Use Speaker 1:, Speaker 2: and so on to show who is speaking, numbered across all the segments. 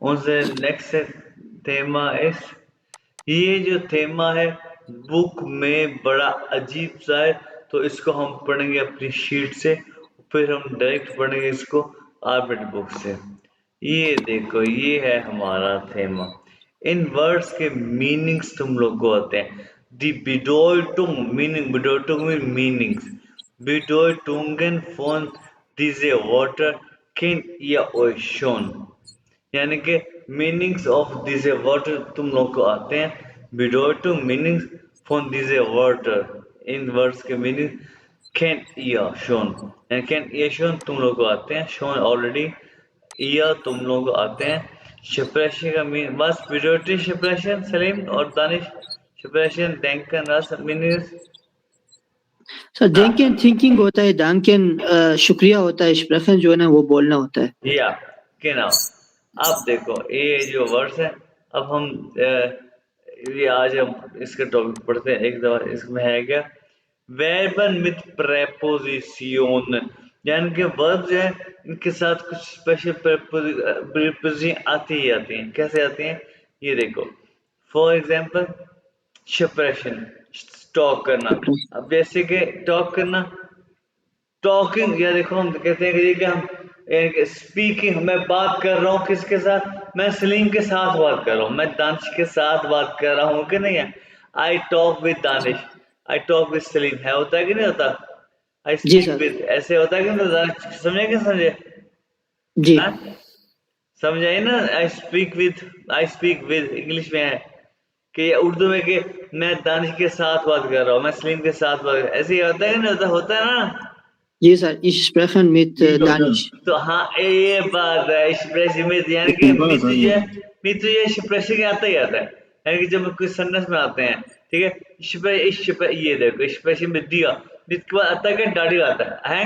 Speaker 1: Unser next thema ist, ये जो थेमा है बुक में बड़ा अजीब सा है, तो इसको हम पढ़ेंगे अपनी शीट से, फिर हम डायरेक्ट पढ़ेंगे इसको आर्बिट बुक से। ये देखो, ये है हमारा थेमा। इन वर्ड्स के मीनिंग्स तुम लोग को आते हैं। दी बिडोइटुंग मीनिंग, बिडोइटुंग मीन मीनिंग्स, बिडोइटुंगन फोन दिसे वाटर किन या ओशन, यानी कि मीनिंग्स ऑफ दिस वाटर तुम लोग को आते हैं। बिडोटू मीनिंग्स फ्रॉम दिस वाटर, इन वर्ड्स के मीनिंग कैन या शोन, यानी कैन या शोन तुम लोग को आते हैं, शोन ऑलरेडी, या तुम लोग को आते हैं। शिप्रेशन का मीन बस बिडोटी शिप्रेशन, सलीम और दानिश शिप्रेशन डेंकन रास मीनिंग्स।
Speaker 2: सर डेंकन थिंकिंग होता है, डांकन शुक्रिया होता है, स्प्रेशन जो है ना वो बोलना होता है।
Speaker 1: या के नाउ अब देखो ये जो वर्ड्स है, अब हम ये आज हम इसका टॉपिक पढ़ते हैं एक दफा। इसमें है क्या, वर्बन विद प्रेपोजिशन, यानी कि वर्ब जो है इनके साथ कुछ स्पेशल प्रेपोजिशन आती ही आती हैं। कैसे आती हैं ये देखो। फॉर एग्जांपल सप्रेशन, टॉक करना। अब जैसे कि टॉक करना, टॉकिंग, या देखो हम कहते हैं कि ये कि हम स्पीकिंग, मैं बात कर रहा हूँ किसके साथ, मैं सलीम के साथ बात कर रहा हूँ, मैं दानिश के साथ बात कर रहा हूँ कि नहीं है। I talk with Danish, I talk with Salim, है होता है कि नहीं होता। आई
Speaker 2: जी
Speaker 1: स्पीक
Speaker 2: सर।
Speaker 1: विद, ऐसे होता है कि नहीं होता, समझे कि समझे।
Speaker 2: जी
Speaker 1: हाँ समझाइए ना। I speak with, I speak with English में है कि उर्दू में कि मैं दानिश के साथ बात कर रहा हूँ, मैं सलीम के साथ बात कर रहा हूँ। ऐसे ही होता है कि नहीं होता, होता है ना।
Speaker 2: जी sir, ich sprechen mit Danish।
Speaker 1: तो हाँ ये बात है एक्सप्रेशन में, यानी कि मित्र ये एक्सप्रेशन आता ही आता है, यानी कि जब कुछ सेंटेंस में आते हैं, ठीक है। ये देखो एक्सप्रेशन में दिया, इसके बाद आता है क्या, डाडी आता है।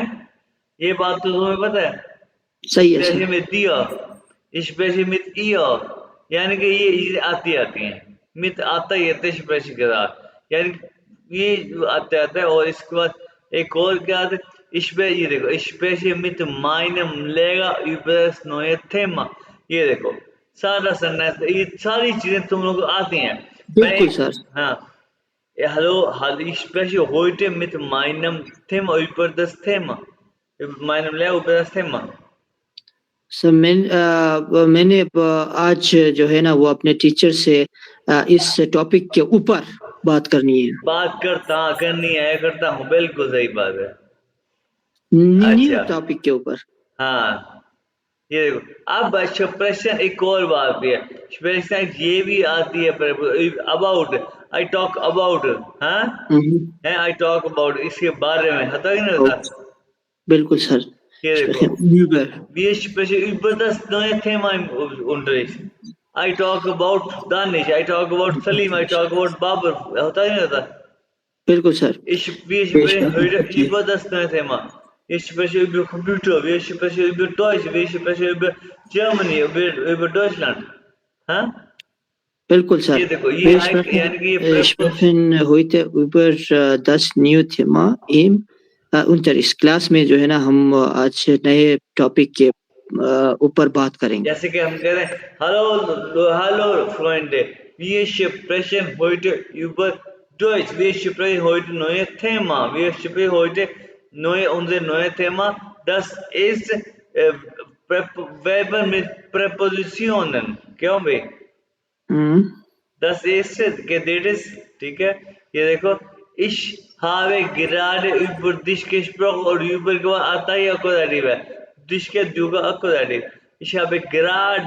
Speaker 1: ये बात तो तुम्हें पता है।
Speaker 2: सही है
Speaker 1: एक्सप्रेशन
Speaker 2: सर।
Speaker 1: में दिया, एक्सप्रेशन में ईया, यानी कि ये आती आती हैं। मित आता ही आता है एक्सप्रेशन के साथ, यानी ये आता आता है। और इसके बाद एक और क्या आता है, ये देखो स्पेशल मित माइनम लेगा यूबरस नोए थेमा। ये देखो सारा सन्यास, ये सारी चीजें तुम लोग को आती हैं। मैं
Speaker 2: बिल्कुल सर।
Speaker 1: हाँ, hallo, ich spreche heute mit meinem Thema über das Thema. Über meinem Lehrer über das Thema.
Speaker 2: Sir मैंने आज जो है ना वो अपने टीचर से इस टॉपिक के ऊपर बात करनी है।
Speaker 1: बात करनी है, करता हूँ, बिल्कुल सही बात है।
Speaker 2: न्यू
Speaker 1: अच्छा
Speaker 2: टॉपिक के ऊपर।
Speaker 1: हाँ, ये देखो अब अच्छा प्रश्न एक और बात भी है। प्रश्न ये भी आती है अबाउट, आई टॉक अबाउट, हाँ है, आई टॉक अबाउट, इसके बारे में होता है कि नहीं होता।
Speaker 2: बिल्कुल सर।
Speaker 1: ये देखो
Speaker 2: Sprechen über।
Speaker 1: wir sprechen über das neue Thema im Unterricht. I talk about Danish, I talk about Salim, I talk about Babar, होता ही नहीं होता।
Speaker 2: बिल्कुल sir.
Speaker 1: Wir sprechen heute über das neue Thema. Wir sprechen über Computer, wir sprechen über Deutsch, wir sprechen über Germany, über Deutschland, हाँ।
Speaker 2: बिल्कुल sir.
Speaker 1: ये देखो ये
Speaker 2: Wir
Speaker 1: यानी कि ये
Speaker 2: sprechen heute über das neue Thema im Unterricht। Class में जो है ना हम आज नए टॉपिक के ऊपर बात करेंगे।
Speaker 1: जैसे कि हम कह रहे हैं hello hello Freunde, wir sprechen heute über Deutsch, wir sprechen heute neue Thema, wir sprechen heute unser neues Thema, das ist Verben mit Präpositionen, क्यों भाई। Das ist das, ठीक है। ये देखो ich habe gerade über dich gesprochen, और über के बाद आता ही Akkusativ है, dich के दुगा Akkusativ। Ich habe gerade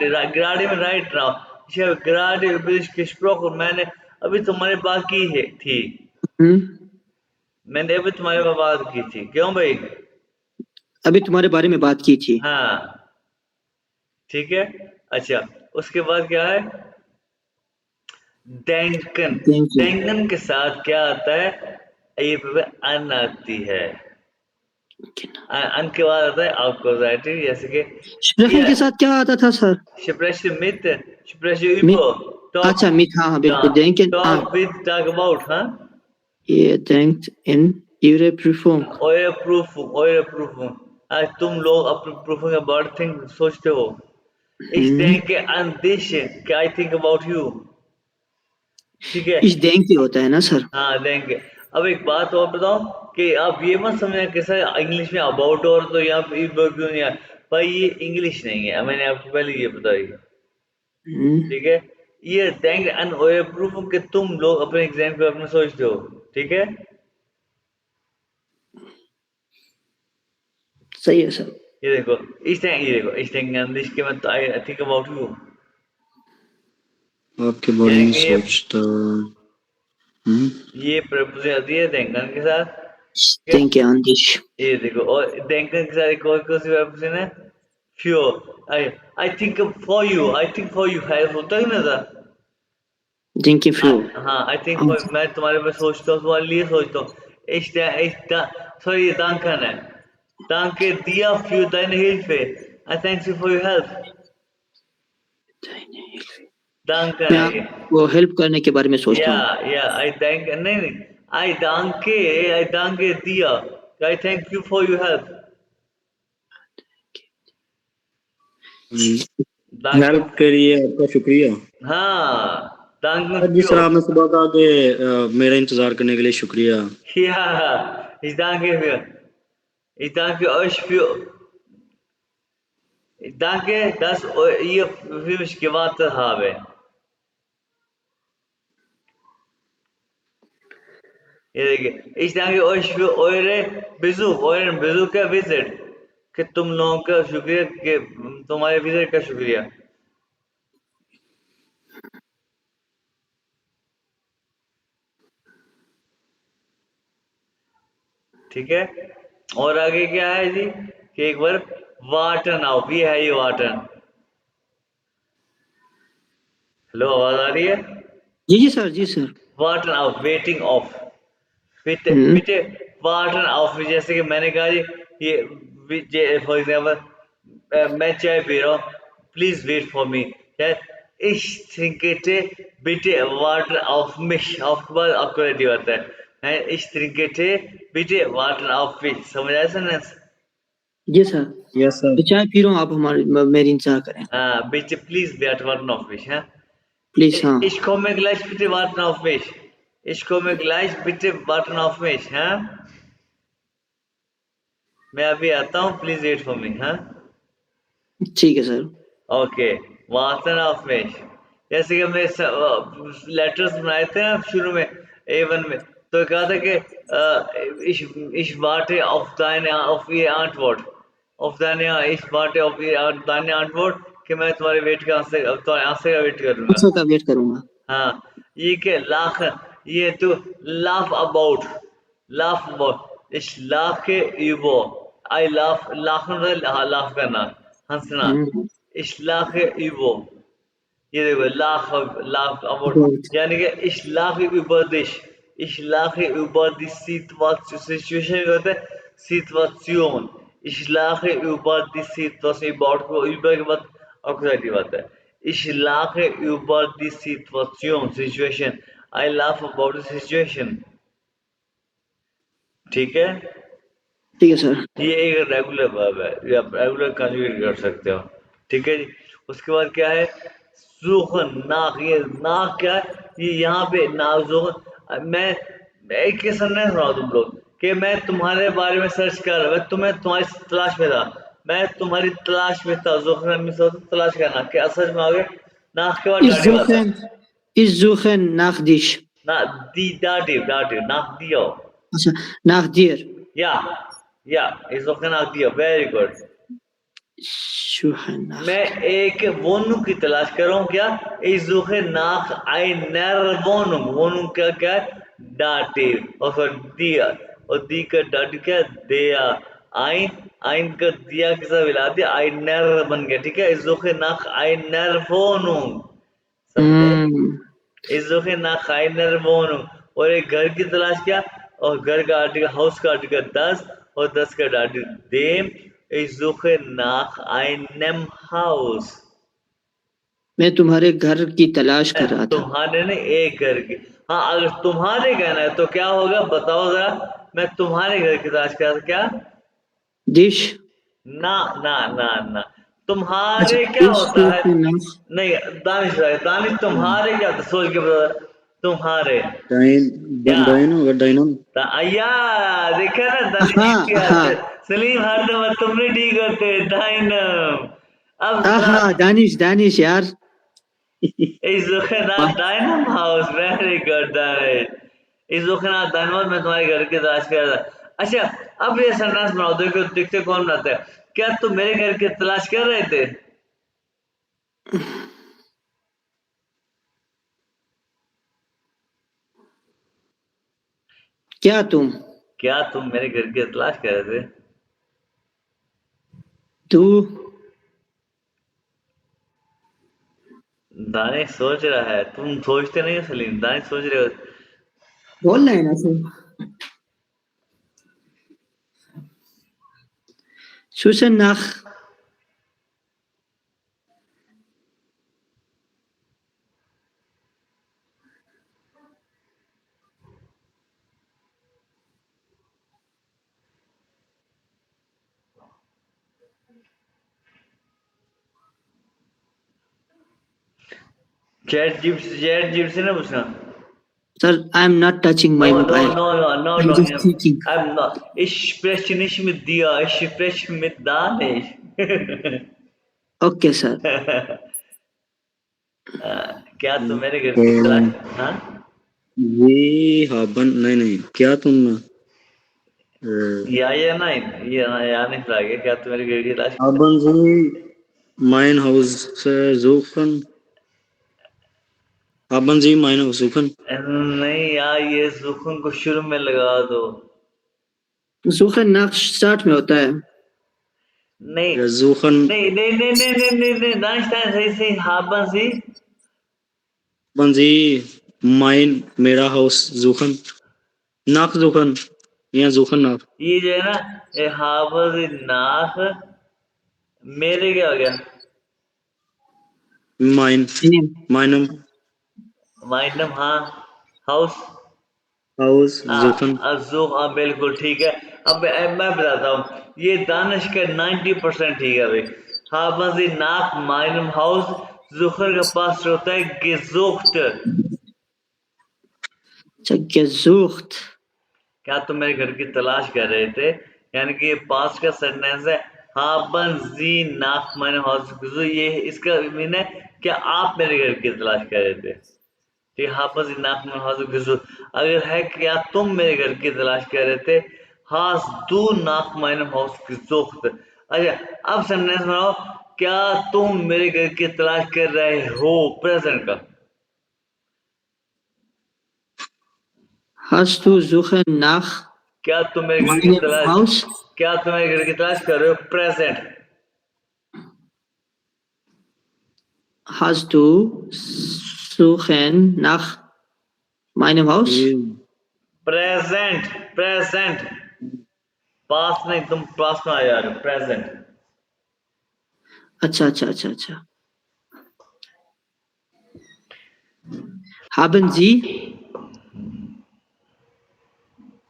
Speaker 1: में राइट रहा हूँ, ich habe gerade über dich gesprochen, मैंने अभी तुम्हारे बात की है थी, मैंने अभी तुम्हारे बात की थी, क्यों भाई।
Speaker 2: अभी तुम्हारे बारे में बात की थी।
Speaker 1: हाँ ठीक है। अच्छा उसके बाद क्या है, डेंकन। डेंकन के साथ क्या आता है, ये अन आती है, अन के बाद आता है Akkusativ, जैसे कि
Speaker 2: स्प्रेशन के साथ क्या आता था sir.
Speaker 1: Sprechen mit, spreche über,
Speaker 2: अच्छा मिथ, हाँ बिल्कुल denken,
Speaker 1: talk with, talk about, हाँ।
Speaker 2: Ihr denkt in ihre Prüfung।
Speaker 1: eure Prüfung, आज तुम लोग अपनी प्रूफिंग अबाउट थिंग सोचते हो, Ich denke an dich, I think about you. ठीक है,
Speaker 2: इस denke होता है ना सर?
Speaker 1: हाँ देंगे। अब एक बात और बताओ कि आप ये मत समझना कैसा इंग्लिश में अबाउट और तो यहाँ पे क्यों नहीं है भाई, ये इंग्लिश नहीं है, मैंने आपको पहले ये बताई। ठीक है, ये थैंक एंड प्रूफ कि तुम लोग अपने एग्जाम के बारे में सोचते हो। ठीक है,
Speaker 2: सही है सर।
Speaker 1: ये देखो ये देखो इस इंग्लिश के मैं आई थिंक अबाउट यू,
Speaker 3: आपके बारे
Speaker 1: यानी
Speaker 3: में
Speaker 1: कि
Speaker 3: सोचता।
Speaker 1: ये प्रपोजिशन आती है देंगन के साथ। ठीक है,
Speaker 2: denke an dich।
Speaker 1: ये देखो और देंगन के साथ एक और कौन सी प्रपोजिशन है, few. I I think for you, I think for you है, होता है ना था।
Speaker 2: denke für।
Speaker 1: हाँ आई थिंक
Speaker 2: हाँ,
Speaker 1: मैं तुम्हारे पे सोचता हूँ, तुम्हारे लिए सोचता हूँ। सॉरी, ये दांकन है। Danke dir für deine Hilfe. I thank you for your help.
Speaker 2: deine Hilfe।
Speaker 1: Danke
Speaker 2: मैं
Speaker 1: है ये।
Speaker 2: आपको हेल्प करने के बारे में सोचता हूँ।
Speaker 1: I thank नहीं नहीं I danke dir. I thank you for your help. Danke,
Speaker 3: help के लिए आपका शुक्रिया।
Speaker 1: हाँ danke
Speaker 3: सर, जिस
Speaker 1: für।
Speaker 3: तरह आपने सुबह कहा कि मेरा इंतजार करने के लिए शुक्रिया।
Speaker 1: Ja, ich danke für. Ich danke euch für. Danke, dass ihr für mich gewartet habt. ये देखिए, ich danke euch für euren Besuch का विजिट, कि तुम लोगों का शुक्रिया, कि तुम्हारे विजिट का शुक्रिया। ठीक है, और आगे क्या है जी कि एक बार वाटन आओ भी है, ये वाटन। हेलो, आवाज आ रही है?
Speaker 2: जी जी सर, जी सर।
Speaker 1: वाटन आओ, वेटिंग ऑफ। बिटे
Speaker 2: हम्म,
Speaker 1: बिटे वाटन ऑफ, जैसे कि मैंने कहा जी, ये फॉर एग्जाम्पल मैं चाय पी रहा हूँ, please wait for me. ich trinke bitte Water auf mich, auf के बाद आपको रेडी होता है, ich trinke bitte Water auf mich। समझ आया सर?
Speaker 2: जी सर।
Speaker 3: Yes sir.
Speaker 2: तो चाय पी रहा हूँ, आप मेरी इंतजार करें
Speaker 1: हाँ, bitte please Water auf mich, हाँ।
Speaker 2: प्लीज। हाँ,
Speaker 1: Ich komme gleich, bitte warten auf mich। Ich komme gleich, bitte warten auf mich, हाँ। मैं अभी आता हूँ, प्लीज वेट फॉर मी, हाँ।
Speaker 2: ठीक है सर।
Speaker 1: ओके, वासन ऑफ मेश। जैसे कि हमने लेटर्स बनाए थे ना शुरू में, A1 में, तो कहा था कि ich warte auf ihr Antwort, auf deine Antwort, कि मैं तुम्हारे वेट का आंसर, तुम्हारे आंसर का वेट करूंगा।
Speaker 2: आंसर का वेट करूंगा।
Speaker 1: हाँ, ये के लाख, ये तो laugh about, ich lache über, I laugh, lachen मतलब लाफ करना, हंसना।
Speaker 2: हम्म,
Speaker 1: ich lache über, ये देखो लाफ about,
Speaker 2: बहुत।
Speaker 1: यानी कि ich lache über dich, ich lache über die Situation होता है Situation, ich lache über die Situation, about को über के बाद ऑक्सिडेटिव आता है। ich lache über die Situation, I laugh about the situation। ठीक है,
Speaker 2: ठीक है सर।
Speaker 1: ये एक रेगुलर वर्ब है, ये आप रेगुलर कंजुगेट कर सकते हो। ठीक है जी, उसके बाद क्या है, सुखन नाक, ये नाक क्या है, ये यहाँ पे नाक सुखन। मैं एक किस्सा नहीं सुना तुम लोग कि मैं तुम्हारे बारे में सर्च कर रहा, मैं तुम्हारी तलाश में था, मैं तुम्हारी तलाश में था। जुखन में तलाश करना, क्या सच में आ गए, नाक के बाद
Speaker 2: Ich
Speaker 1: डाटिव आता
Speaker 2: suche,
Speaker 1: है
Speaker 2: ich suche nach dich।
Speaker 1: ना, दी डाटिव डाटिव नाक दियो,
Speaker 2: अच्छा, nach dir।
Speaker 1: या या इस जुखन नाक दियो, very good.
Speaker 2: Ich suche nach
Speaker 1: मैं
Speaker 2: dir।
Speaker 1: एक वोनुम की तलाश कर रहा हूँ, क्या, इस जुखे नाक आई नर वोनुम, वोनुम क्या क्या है, डाटिव, और फिर दिया, और दी का डाटिव क्या है, दिया। आइन, आइन का दिया के साथ मिला दिया, आई नर बन गया। ठीक है, इस जुखे नाक आई नर वोनुम, समझे,
Speaker 2: हम्म,
Speaker 1: इस जुखे नाक आई नर वोनुम। और एक घर की तलाश क्या, और घर का आर्टिकल, हाउस का आर्टिकल 10, और 10 का article them. Ich suche nach einem Haus।
Speaker 2: मैं तुम्हारे घर की तलाश कर रहा था।
Speaker 1: तुम्हारे ने एक घर की, हाँ अगर तुम्हारे कहना है तो क्या होगा बताओ जरा, मैं तुम्हारे घर की तलाश कर रहा था, क्या,
Speaker 2: दिश।
Speaker 1: ना ना ना ना, तुम्हारे क्या
Speaker 2: इस
Speaker 1: होता है?
Speaker 2: सुखनाश
Speaker 1: नहीं, दानिश भाई, दानिश तुम्हारे क्या होता है? सोच के बता। तुम्हारे क्या?
Speaker 3: डाइन होगा डाइनम।
Speaker 1: अय्या, देखा ना दानिश
Speaker 2: हाँ
Speaker 1: क्या
Speaker 2: हाँ
Speaker 1: है? सलीम हर दफा तुमने ठीक होते डायनम। अब
Speaker 2: हाँ दानिश दानिश यार
Speaker 1: इस दुखनाथ
Speaker 2: वाह
Speaker 1: denim house, very good Danish. इस दुखनाथ डायनम हाउस में तुम्हारे घर की तलाश कर रहा था। अच्छा, अब ये सेंटेंस बनाओ, देखो देखते कौन बनाता है। क्या तुम मेरे घर की तलाश कर रहे थे?
Speaker 2: क्या तुम
Speaker 1: क्या तुम मेरे घर की तलाश कर रहे थे?
Speaker 2: तू
Speaker 1: दानिश सोच रहा है, तुम सोचते नहीं हो सलीम, दानिश सोच रहे हो।
Speaker 2: बोलना है ना तुम सुसन नाख
Speaker 1: चैट जीप से ना पूछना।
Speaker 2: Sir I am not touching
Speaker 1: no
Speaker 2: my
Speaker 1: no
Speaker 2: mobile
Speaker 1: no no no
Speaker 2: I am
Speaker 1: no,
Speaker 2: just thinking
Speaker 1: I am not. Ich spreche nicht mit dir, ich spreche mit Danish.
Speaker 2: Okay sir
Speaker 1: क्या तुम मेरे घर
Speaker 3: तो
Speaker 1: की तलाश? हाँ,
Speaker 3: ये हाबन नहीं नहीं क्या तुम अ,
Speaker 1: या नहीं, या नहीं फ्रागे, क्या तुम मेरे घर की तलाश?
Speaker 3: हाबन जी mein Haus suchen haben Sie mein Haus suchen
Speaker 1: नहीं यार, ये सुखन को शुरू में लगा दो।
Speaker 2: सुखन नाख स्टार्ट में होता है
Speaker 1: नहीं
Speaker 3: suchen
Speaker 1: नहीं नहीं नहीं नहीं नहीं नहीं नहीं, दानिश दानिश, सही सही, हाँ सी।
Speaker 3: haben Sie mein मेरा हाउस suchen nach suchen या suchen nach
Speaker 1: ये जो है ना, ये हाबज नाख, मेरे क्या हो गया?
Speaker 3: mein
Speaker 2: नेम
Speaker 3: meinem
Speaker 1: माइंडम, हाँ, हाउस।
Speaker 3: Haus
Speaker 1: हाँ,
Speaker 3: suchen
Speaker 1: अज़ूक, हाँ बिल्कुल ठीक है। अब मैं बताता हूँ, ये दानिश का 90% ठीक है भाई। हाबज नाख माइनम हाउस, जुखर का पास होता है गेजुख्त।
Speaker 2: अच्छा gesucht
Speaker 1: क्या तुम मेरे घर की तलाश कर रहे थे? यानी कि ये पास का सेंटेंस है। हाबन जी नाक मैंने हाउस गुजू, ये इसका मीन है क्या आप मेरे घर की तलाश कर रहे थे। ठीक है, हाबन जी नाक मैंने हाउस गुजू। अगर है क्या तुम मेरे घर की तलाश कर रहे थे, हास दू नाक मैंने हाउस गुजूख्त। अच्छा, अब सेंटेंस बनाओ, क्या तुम मेरे घर की तलाश कर रहे हो, प्रेजेंट का।
Speaker 2: hast du suchen nach
Speaker 1: क्या तुम मेरे घर की
Speaker 2: meinem
Speaker 1: तलाश,
Speaker 2: Haus
Speaker 1: क्या तुम मेरे घर की तलाश कर रहे हो, present.
Speaker 2: hast du suchen nach meinem Haus
Speaker 1: present, present, पास नहीं, तुम पास में आ जा रहे हो, प्रेजेंट।
Speaker 2: अच्छा अच्छा अच्छा अच्छा haben Sie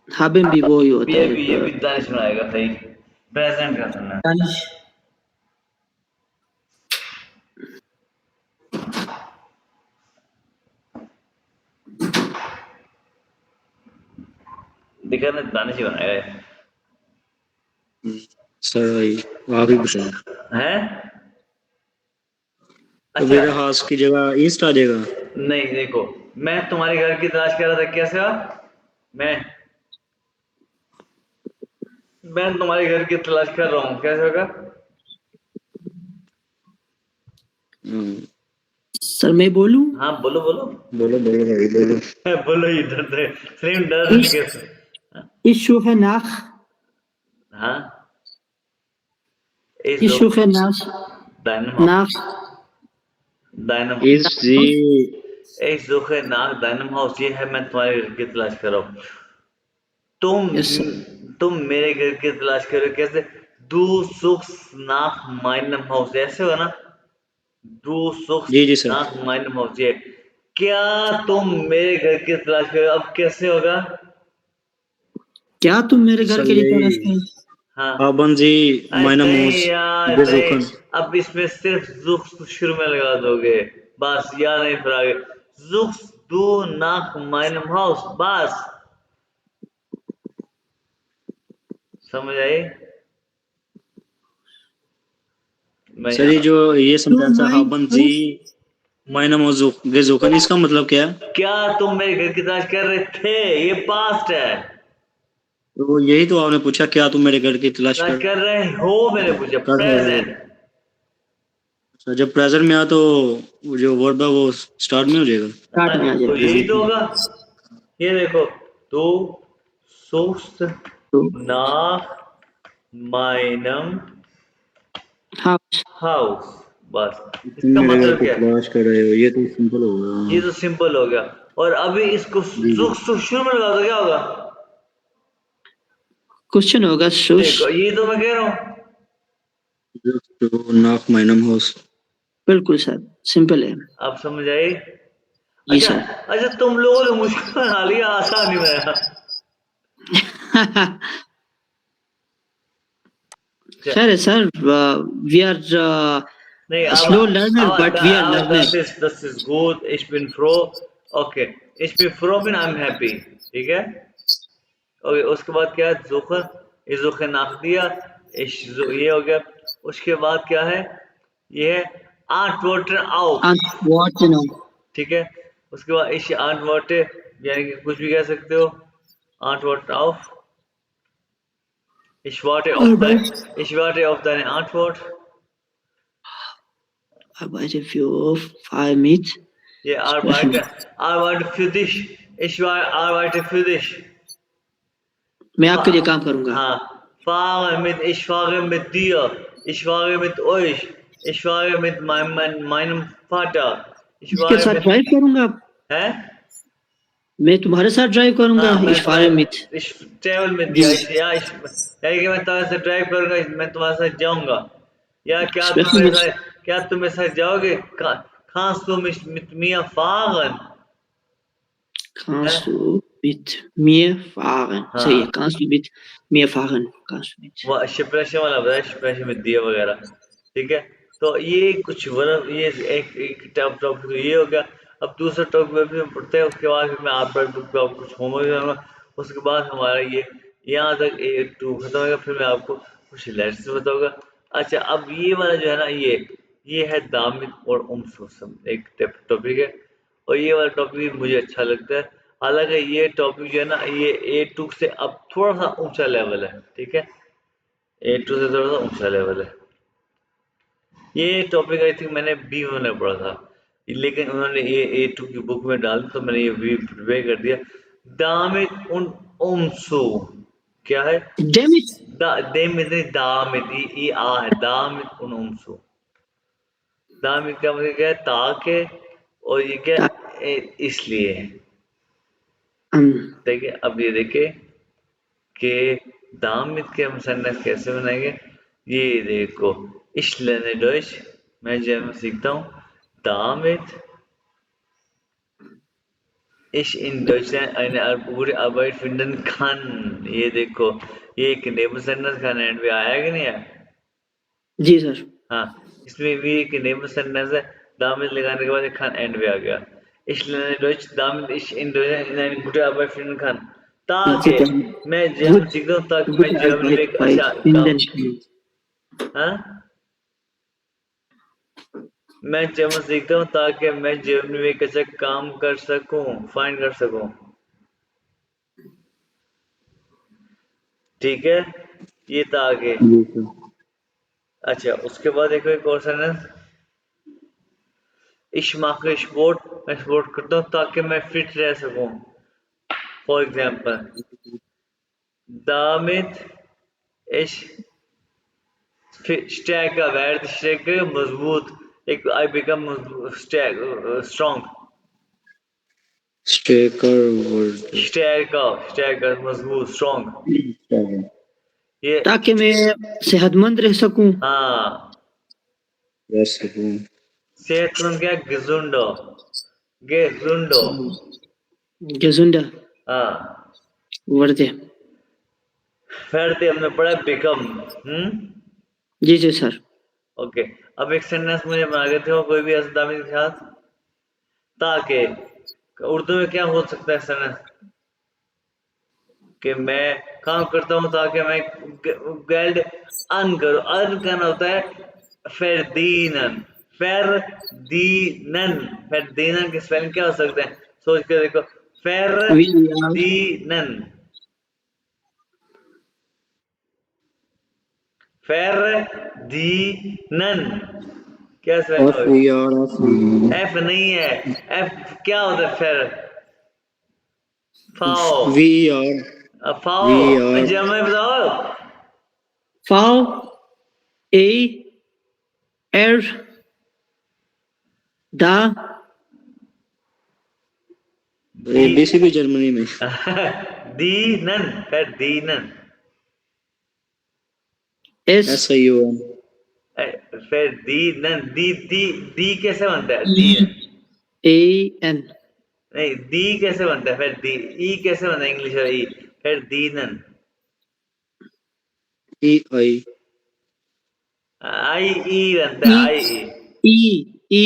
Speaker 2: haben भी वो ही होता
Speaker 1: ये
Speaker 2: है
Speaker 1: भी, ये भी दानिश बनाएगा सही, प्रेजेंट का सुनना।
Speaker 2: दानिश
Speaker 1: दिखा ना, दानिश ही बनाएगा
Speaker 3: सही आप ही बताएं
Speaker 1: है।
Speaker 3: तो
Speaker 1: अच्छा,
Speaker 3: मेरा हाउस की जगह ईस्ट आ जाएगा
Speaker 1: नहीं देखो, मैं तुम्हारे घर की तलाश कर रहा था, कैसे हुआ? मैं मैं तुम्हारे घर की तलाश कर रहा हूँ, कैसे होगा?
Speaker 3: हम्म,
Speaker 2: सर मैं बोलूं
Speaker 1: हाँ बोलो बोलो।
Speaker 3: बोलो बोलो भाई बोलो
Speaker 1: बोलो, ही डर रहे, सेम डर
Speaker 2: ich
Speaker 1: कैसे?
Speaker 2: ich suche nach
Speaker 1: हाँ, इस
Speaker 2: ich
Speaker 1: दो
Speaker 2: suche nach
Speaker 1: डायनम
Speaker 2: nach
Speaker 1: डायनम
Speaker 3: ईस्ट जी
Speaker 1: इस दुखे नाक डायनम हाउस, ये है, मैं तुम्हारे घर की तलाश कर रहा हूँ। तुम
Speaker 2: yes sir
Speaker 1: तुम मेरे घर की तलाश कर रहे हो, कैसे? दू सुख नाक माइनम हाउस, ऐसे होगा ना, दू सुख
Speaker 3: जी जी सर
Speaker 1: नाक माइनम हाउस, ये क्या तुम मेरे घर की तलाश कर रहे हो, अब कैसे होगा?
Speaker 2: क्या तुम मेरे घर
Speaker 3: सर
Speaker 2: के लिए तलाश
Speaker 3: यही
Speaker 2: कर
Speaker 1: हाँ
Speaker 3: haben Sie meine
Speaker 1: नहीं
Speaker 3: Maus
Speaker 1: यार नहीं,
Speaker 3: gesucht?
Speaker 1: अब इसमें सिर्फ जुक्स शुरू में लगा दोगे, बस या नहीं फिर आगे जुक्स दो नाक माइनम हाउस, बस समझ आई? मैं
Speaker 3: सर ये जो ये
Speaker 2: तो
Speaker 3: सेंटेंस है haben Sie meine Maus gesucht, इसका मतलब क्या है?
Speaker 1: क्या तुम मेरे घर की तलाश कर रहे थे, ये पास्ट है।
Speaker 3: तो यही तो आपने पूछा, क्या तुम मेरे घर की तलाश
Speaker 1: तलाश कर रहे हो, मैंने पूछा
Speaker 3: कर रहे हो?
Speaker 1: प्रेजेंट।
Speaker 3: अच्छा, जब प्रेजेंट में आ तो वो जो वर्ब है वो स्टार्ट में हो जाएगा।
Speaker 2: स्टार्ट में आ
Speaker 1: तो
Speaker 2: जाएगा।
Speaker 1: यही तो होगा, ये देखो, तो सुस्त
Speaker 2: तो
Speaker 1: nach meinem
Speaker 2: हाउस
Speaker 1: हाउस, बस
Speaker 3: तुम
Speaker 1: इसका
Speaker 3: मेरे घर
Speaker 1: मतलब
Speaker 3: की
Speaker 1: क्या है?
Speaker 3: तलाश कर रहे हो, ये तो सिंपल हो
Speaker 1: ये
Speaker 3: गया।
Speaker 1: तो सिंपल हो गया। और अभी इसको
Speaker 3: जी जी।
Speaker 1: सुख सुख शुरू में लगा दो, क्या होगा?
Speaker 2: क्वेश्चन होगा शुश।
Speaker 1: देखो ये तो मैं कह रहा हूँ।
Speaker 3: तो नाक माइनम हाउस।
Speaker 2: बिल्कुल सर, सिंपल है।
Speaker 1: आप समझ आई?
Speaker 2: जी
Speaker 1: अच्छा,
Speaker 2: सर।
Speaker 1: अच्छा तुम लोगों ने मुश्किल बना लिया, आसान नहीं बनाया। अच्छा,
Speaker 2: खैर है सर, वी आर
Speaker 1: नहीं
Speaker 2: slow learner
Speaker 1: aber,
Speaker 2: but we are
Speaker 1: aber
Speaker 2: learner.
Speaker 1: das ist gut, ich bin froh, okay, ich bin froh, bin I'm happy, ठीक है? ओके, उसके बाद क्या है? ज़ुख़र, ये ज़ुख़ नाख दिया, ये हो गया। उसके बाद क्या है? ये है Antworten auf,
Speaker 2: अनफॉर्चुनेट।
Speaker 1: ठीक है? उसके बाद ich antworte, यानी कि कुछ भी कह सकते हो, Antworten auf,
Speaker 2: और बस
Speaker 1: ich warte auf deine Antwort,
Speaker 2: arbeite für 5 mit
Speaker 1: ये
Speaker 2: sprechen।
Speaker 1: arbeite für dich, arbeite für dich,
Speaker 2: मैं आपके लिए काम करूंगा।
Speaker 1: हाँ, ich fahre mit dir, ich fahre mit euch, ich fahre mit meinem Vater, ich
Speaker 2: इसके
Speaker 1: fahre
Speaker 2: साथ
Speaker 1: mit,
Speaker 2: ड्राइव करूंगा।
Speaker 1: है?
Speaker 2: मैं तुम्हारे साथ ड्राइव करूंगा।
Speaker 1: हाँ,
Speaker 2: इस फारे मिथ।
Speaker 1: ich travel mit
Speaker 2: जी।
Speaker 1: dir, यानी कि मैं तुम्हारे साथ ड्राइव करूंगा, मैं तुम्हारे साथ जाऊंगा, या
Speaker 2: स्पेशल मिथ।
Speaker 1: क्या तुम मेरे साथ जाओगे? kannst du mich mit mir fahren?
Speaker 2: Kannst
Speaker 1: है?
Speaker 2: du mit mir fahren? सही है।
Speaker 1: हाँ,
Speaker 2: Kannst du mit mir fahren? Kannst du mit।
Speaker 1: वो शिप्रेशन वाला बताया, शिप्रेशन में दिया वगैरह, ठीक है? तो ये कुछ वर्ब, ये एक टॉपिक तो ये हो गया। अब दूसरा टॉपिक में भी हम पढ़ते हैं, उसके बाद फिर मैं आपका बुक पे आपको कुछ होमवर्क दूंगा। उसके बाद हमारा ये यहाँ तक A2 खत्म होगा, फिर मैं आपको कुछ लेट्स बताऊंगा। अच्छा, अब ये वाला जो है ना, ये है दामिद और उमसुसम, एक टॉपिक है, और ये वाला टॉपिक मुझे अच्छा लगता है। हालांकि ये टॉपिक जो है ना, ये A2 से अब थोड़ा सा ऊंचा लेवल है, ठीक है? A2 से थोड़ा सा ऊंचा लेवल है। ये टॉपिक आई थिंक मैंने B1 में पढ़ा था, लेकिन उन्होंने ये A2 की बुक में डाल, तो मैंने ये भी प्रिपेयर कर दिया। दामिद उन उमसू, क्या है?
Speaker 2: Damn it!
Speaker 1: देमिद नहीं, दामिद, ये आ है, दामिद उन उमसू। दामिद का मतलब क्या है? ताके, और ये क्या?
Speaker 2: Ta-
Speaker 1: इसलिए,
Speaker 2: um,
Speaker 1: देखिए अब ये देखिए कि दामिद के मुसन्नफ कैसे बनाएंगे। ये देखो, ich lerne Deutsch, मैं जर्मन सीखता हूँ। दामिद ich in Deutschland eine gute Arbeit finden kann, ये देखो, ये एक मुसन्नफ का एंड पे आया कि नहीं आया?
Speaker 2: जी सर।
Speaker 1: हाँ, इसमें भी एक मुसन्नफ है, दामिद लगाने के बाद एक खान एंड पे आ गया। ich lerne Deutsch, दामिद ich in Deutschland eine gute Arbeit finden kann, ताकि
Speaker 2: Bitte
Speaker 1: मैं जर्मन
Speaker 2: gut,
Speaker 1: सीखता हूँ, ताकि मैं
Speaker 2: gute
Speaker 1: जर्मनी में
Speaker 2: Arbeit
Speaker 1: एक
Speaker 2: bei
Speaker 1: अच्छा काम,
Speaker 2: finden kann।
Speaker 1: हाँ, मैं जर्मन सीखता हूँ ताकि मैं जर्मनी में एक अच्छा काम कर सकूँ, फाइंड कर सकूँ, ठीक है? ये था आगे।
Speaker 3: जी सर।
Speaker 1: अच्छा, उसके बाद देखो एक और सेंटेंस, ich mache Sport, मैं स्पोर्ट करता हूँ ताकि मैं फिट रह सकूँ। For example, damit ich stärker werde, stärker मजबूत, एक I become strong,
Speaker 3: Strecker word.
Speaker 1: stärker मजबूत, strong, ये,
Speaker 2: ताकि मैं सेहतमंद रह सकूं।
Speaker 1: हाँ,
Speaker 3: वैसे हूँ।
Speaker 1: सेहतमंद क्या? gesunder, gesunder,
Speaker 2: Gesunder
Speaker 1: हाँ,
Speaker 2: wurde।
Speaker 1: फैरते हमने पढ़ा बिकम।
Speaker 2: जी जी सर।
Speaker 1: ओके, अब एक सेंटेंस मुझे बना के थे कोई भी ऐसा दामी के साथ ताकि, उर्दू में क्या हो सकता है सेंटेंस कि मैं काम करता हूँ ताकि मैं गेल्ड अर्न करूँ। अर्न करना होता है फेरदीनन, फेरदीनन। फेरदीनन की स्पेलिंग क्या हो सकते हैं, सोच के देखो।
Speaker 2: वी आर
Speaker 1: फेरदीनन, फेरदीनन क्या स्पेलिंग होगी?
Speaker 3: FER
Speaker 1: एफ नहीं है, एफ क्या होता है फिर? फाओ,
Speaker 3: VER
Speaker 1: फाओ
Speaker 3: VER
Speaker 1: जमे बताओ।
Speaker 2: फाउ ए एर दा
Speaker 1: दी
Speaker 3: ABC भी जर्मनी में।
Speaker 1: दीनन, फिर दीनन,
Speaker 2: एस
Speaker 3: SION
Speaker 1: फिर दीनन, दी दी दी कैसे बनता है?
Speaker 2: ई
Speaker 1: दी
Speaker 2: ए एन।
Speaker 1: नहीं, दी कैसे बनता है? फिर दी, ई कैसे बनता है इंग्लिश में? ई, फिर दीनन,
Speaker 3: EI
Speaker 1: आई ई बनता
Speaker 2: ई
Speaker 1: है, I E.
Speaker 2: E E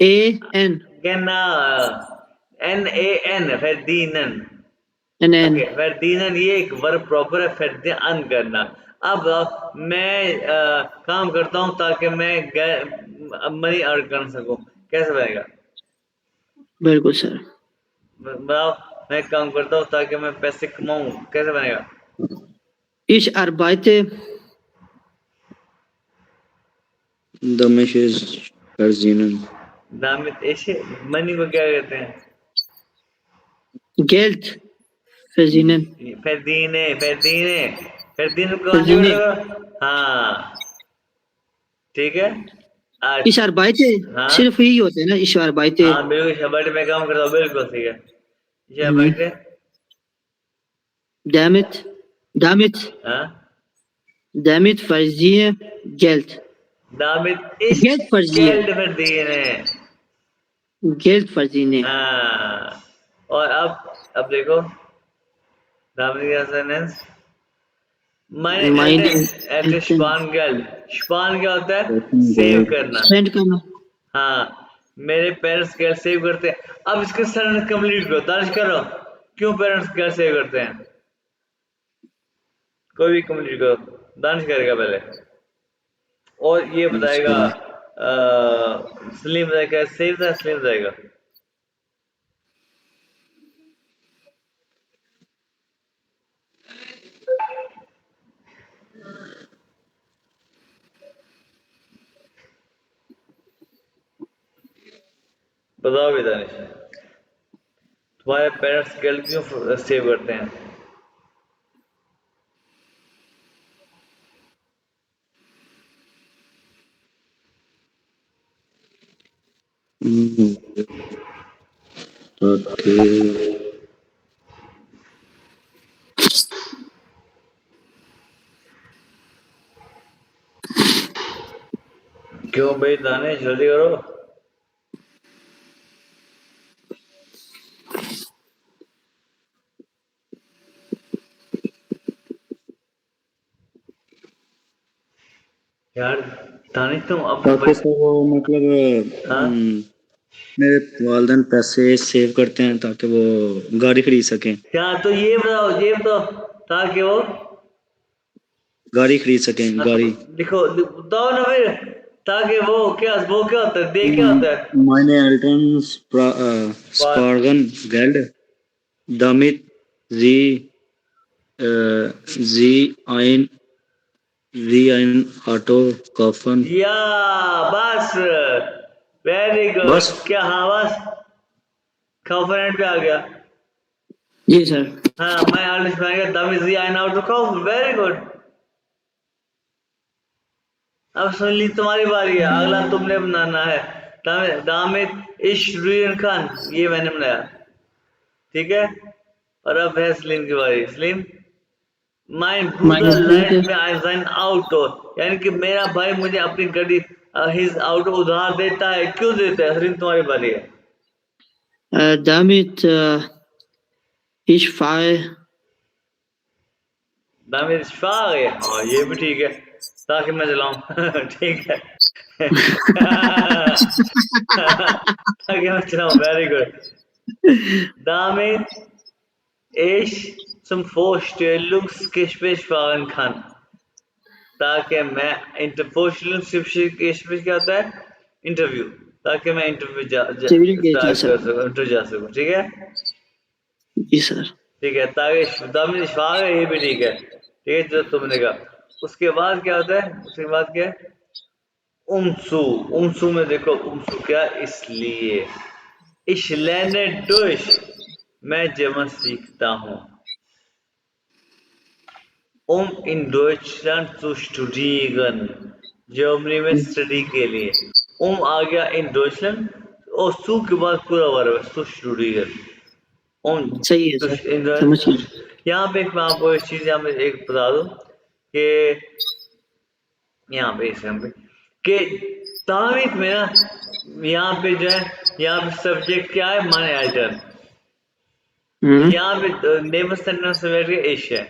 Speaker 2: A N
Speaker 1: कहना एन ए एन, फिर दीनन।
Speaker 2: N N.
Speaker 1: ओके, फरदीनन ये एक वर्ब प्रॉपर है, फरदीन करना। अब मैं काम करता हूँ ताकि मैं मनी अर्न कर सकूं, कैसे बनेगा?
Speaker 2: बिल्कुल सर।
Speaker 1: बताओ, मैं काम करता हूँ ताकि मैं पैसे कमाऊं, कैसे बनेगा?
Speaker 2: Ich arbeite
Speaker 3: damit ist verdienen
Speaker 1: दामित ऐसे मनी को क्या कहते हैं?
Speaker 2: Geld verdienen.
Speaker 1: फरदीने, फरदीने, फरदीन को कंजुगेट
Speaker 2: Verdienen.
Speaker 1: करो। हाँ, ठीक है। आज,
Speaker 2: Ich arbeite
Speaker 1: हाँ
Speaker 2: सिर्फ यही होता है ना, ich arbeite.
Speaker 1: हाँ बिल्कुल, शबट में काम करता हूँ, बिल्कुल ठीक है। ये
Speaker 2: Mhm.
Speaker 1: बैठे,
Speaker 2: Damit, damit,
Speaker 1: हाँ,
Speaker 2: damit verdiene Geld.
Speaker 1: दामित इश
Speaker 2: Geld verdiene.
Speaker 1: गेल्ड फरदीने।
Speaker 2: Geld verdiene.
Speaker 1: हाँ, और अब देखो दामित का sentence, meine
Speaker 2: Meine
Speaker 1: Eltern
Speaker 2: Eltern
Speaker 1: sparen Geld। Span क्या होता है? सेव करना।
Speaker 2: spend करना.
Speaker 1: हाँ, मेरे पेरेंट्स गैस सेव करते हैं। अब इसके सेंटेंस कंप्लीट करो, दानिश करो, क्यों पेरेंट्स गैस सेव करते हैं? कोई भी कंप्लीट करो, दानिश करेगा पहले, और ये बताएगा सलीम बताएगा सेव था, सलीम बताएगा। बताओ भी दानिश, तुम्हारे पेरेंट्स गैस क्यों सेव करते हैं?
Speaker 3: ताकि
Speaker 1: क्यों भाई दानिश, जल्दी करो। यार दानिश, तुम अब
Speaker 3: ताकि तो वो मतलब
Speaker 1: हाँ,
Speaker 3: मेरे वालिदैन पैसे सेव करते हैं ताकि वो गाड़ी खरीद सकें।
Speaker 1: क्या तो ये बताओ, ये बताओ, ताकि वो,
Speaker 3: गाड़ी खरीद सकें,
Speaker 1: हाँ, तो
Speaker 3: गाड़ी।
Speaker 1: लिखो, बताओ ना फिर, ताकि वो क्या होता है, दे क्या होता है?
Speaker 3: Meine Eltern sparen Geld, damit sie ein Auto kaufen.
Speaker 1: या, बस, वेरी गुड।
Speaker 3: बस
Speaker 1: क्या, हाँ बस, कॉन्फिडेंट पे आ गया।
Speaker 2: जी सर।
Speaker 1: हाँ, मैं आलिश में आ गया, दम इज आई नाउ टू कॉफ, वेरी गुड। अब सुन ली, तुम्हारी बारी है, अगला तुमने बनाना है। दामिद इशरीन खान, ये मैंने बनाया, ठीक है। और अब है सलीम की बारी। Salim, mine
Speaker 2: Meine
Speaker 1: ब्रूदर
Speaker 2: Brüder,
Speaker 1: light में आई साइन आउटो, यानी कि मेरा भाई मुझे अपनी गाड़ी हिज आउटो उधार देता है, क्यों देता है? सलीम तुम्हारी बारी है।
Speaker 2: damit ich fahre
Speaker 1: दामिद इशफाक है, हाँ ये भी ठीक है, ताकि मैं चलाऊं ठीक है ताकि मैं चलाऊं, वेरी गुड। दामिद ich zum Vorstellungsgespräch fahren kann, ताकि मैं Vorstellungsgespräch क्या होता है, इंटरव्यू, ताकि मैं इंटरव्यू
Speaker 2: इंटरव्यू के जा
Speaker 1: कर
Speaker 2: सकते।
Speaker 1: सकूं, इंटरव्यू जा सकूं, ठीक है।
Speaker 2: जी सर।
Speaker 1: ठीक है, ताकि दामिद इशफाक है, ये भी ठीक है, ठीक है जो तुमने कहा। उसके बाद क्या होता है, उसके बाद क्या है, उमसू। उमसू में देखो, उमसू क्या, इसलिए, ich lerne durch, मैं जर्मन सीखता हूँ, in Deutschland zu studieren, Germany में स्टडी के लिए। आ गया इन Deutschland, और सू के बाद पूरा वर्ब है, zu studieren,
Speaker 2: सही है सर, समझिए।
Speaker 1: यहाँ पे मैं आपको इस चीज यहाँ पे एक बता दूं कि यहाँ पे इस यहाँ पे कि तारीख में ना, यहाँ पे जो है, यहाँ पे सब्जेक्ट क्या है, माने अल्टर, यहाँ पे नेबर सेंटेंस में बैठ के इश है,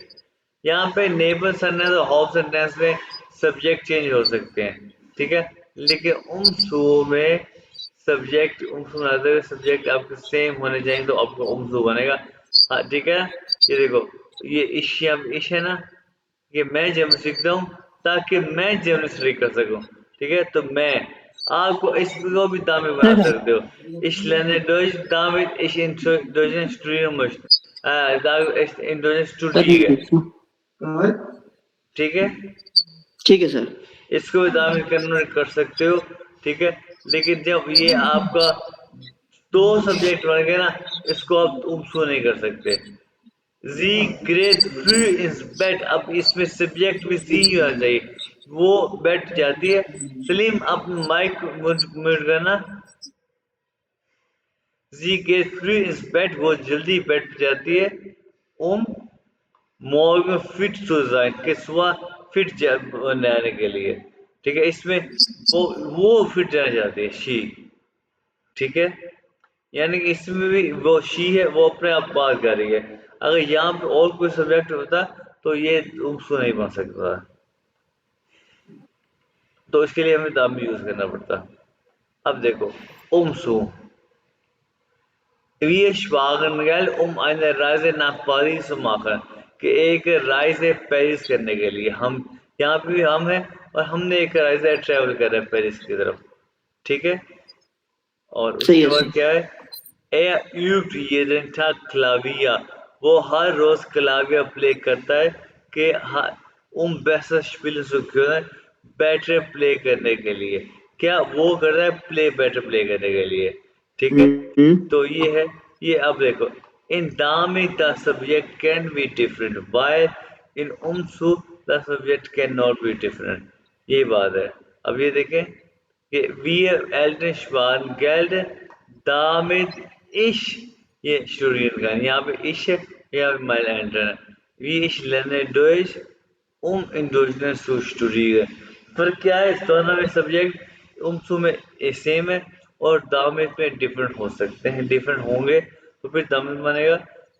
Speaker 1: यहाँ पे नेबर सेंटेंस और हाफ सेंटेंस में सब्जेक्ट चेंज हो सकते हैं, ठीक है। लेकिन उमसू में सब्जेक्ट, उमसू में अदर सब्जेक्ट आपके सेम होने चाहिए, तो आपको उमसू बनेगा। हाँ ठीक है, ये देखो, ये इश, यहाँ पे इश है ना, ये मैं जर्मन सीखता हूँ ताकि मैं जर्मन स्टडी कर सकूँ, ठीक है। तो मैं, आपको इसको भी दामे बना सकते हो, ich lerne Deutsch, damit ich in Deutschland studieren möchte, damit ich in Deutschland studiere, ठीक है।
Speaker 2: ठीक है सर।
Speaker 1: इसको भी दामे कन्वर्ट कर सकते हो, ठीक है। लेकिन जब ये आपका दो सब्जेक्ट बन गए ना, इसको आप उपसू नहीं कर सकते। जी ग्रेट फ्री इज बेट, अब इसमें सब्जेक्ट भी जी ही होना चाहिए, वो बैठ जाती है। सलीम आप माइक म्यूट करना। जी गेट फ्री इज बेट, वो जल्दी बैठ जाती है। um morgen fit zu sein, कि सुबह फिट रहने के लिए, ठीक है। इसमें वो फिट रहना चाहती है, शी, ठीक है। यानी कि इसमें भी वो शी है, वो अपने आप बात कर रही है। अगर यहाँ पे और कोई सब्जेक्ट होता तो ये उसको नहीं बन सकता, तो इसके लिए हमें दाम भी यूज करना पड़ता। अब देखो, उमसू, wir schwagen gell eine Reise nach Paris zu machen, कि एक राइज़ पेरिस करने के लिए, हम यहाँ पे भी हम हैं, और हमने एक राइज़ ट्रैवल कर रहे हैं पेरिस की तरफ, ठीक है। और
Speaker 2: सही
Speaker 1: उसके
Speaker 2: है
Speaker 1: बाद
Speaker 2: सर।
Speaker 1: क्या है, übt jeden Tag Klavier, वो हर रोज क्लाविया प्ले करता है, कि besser spielen zu können, better play करने के लिए, क्या वो कर रहा है, प्ले बेटर प्ले करने के लिए, ठीक है।
Speaker 2: हम्म।
Speaker 1: तो ये है, ये अब देखो, इन damit the subject can be different, while in umsu the subject can not be different, ये बात है। अब ये देखें कि wir eltern sparen Geld, damit ich, ये स्टूडेंट का यहाँ पे इश है, यहाँ पे माइल एंटर है, wie ich lerne Deutsch, in Deutschland zu studieren। फर्क क्या है, इस दोनों में सब्जेक्ट उमसू में सेम है, और दामिद में डिफरेंट हो सकते हैं, डिफरेंट होंगे तो फिर दामिद बनेगा।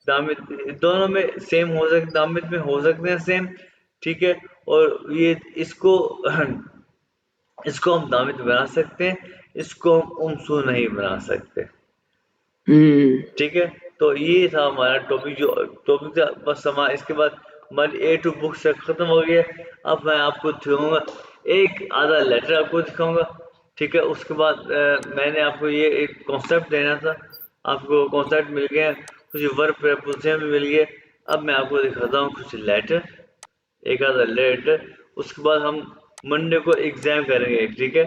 Speaker 1: दामिद दोनों में सेम हो सकते, दामिद में हो सकते हैं सेम, ठीक है। और ये इसको हम दामिद बना सकते हैं, इसको हम उमसू नहीं बना सकते,
Speaker 2: हम्म।
Speaker 1: ठीक है। तो ये था हमारा टॉपिक, जो टॉपिक था, बस हमारा इसके बाद हमारी ए टू बुक से खत्म हो गया। अब मैं आपको दिखाऊंगा, एक आधा लेटर आपको दिखाऊंगा, ठीक है। उसके बाद मैंने आपको ये एक कॉन्सेप्ट देना था, आपको कॉन्सेप्ट मिल गया, कुछ वर्ब प्रपोजिशन भी मिल गए। अब मैं आपको दिखाता हूँ कुछ लेटर, एक आधा लेटर। उसके बाद हम मंडे को एग्जाम करेंगे, ठीक है।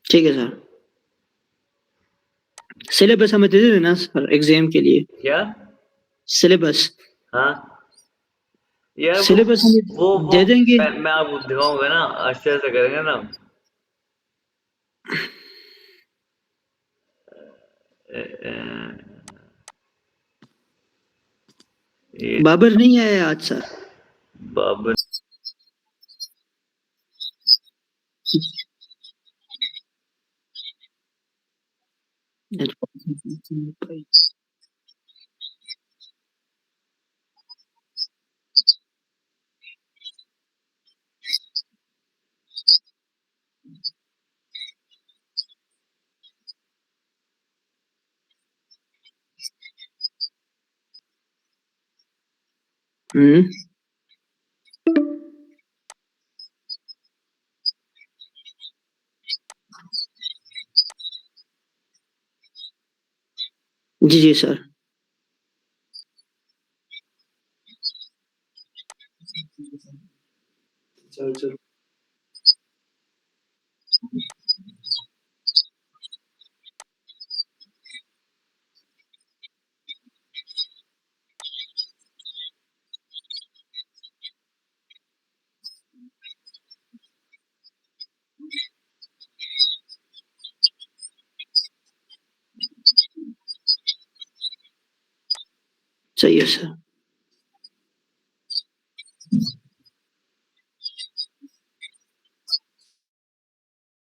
Speaker 2: ठीक है सर। सिलेबस हमें दे देना सर एग्जाम के लिए।
Speaker 1: क्या,
Speaker 2: सिलेबस,
Speaker 1: हाँ यार,
Speaker 2: सिलेबस हमें
Speaker 1: वो
Speaker 2: दे देंगे।
Speaker 1: मैं आपको दिखाऊंगा ना, अच्छे से करेंगे ना। अ, अ, ये
Speaker 2: बाबर नहीं आया आज सर।
Speaker 1: बाबर,
Speaker 2: हम्म, जी जी सर। सही है सर।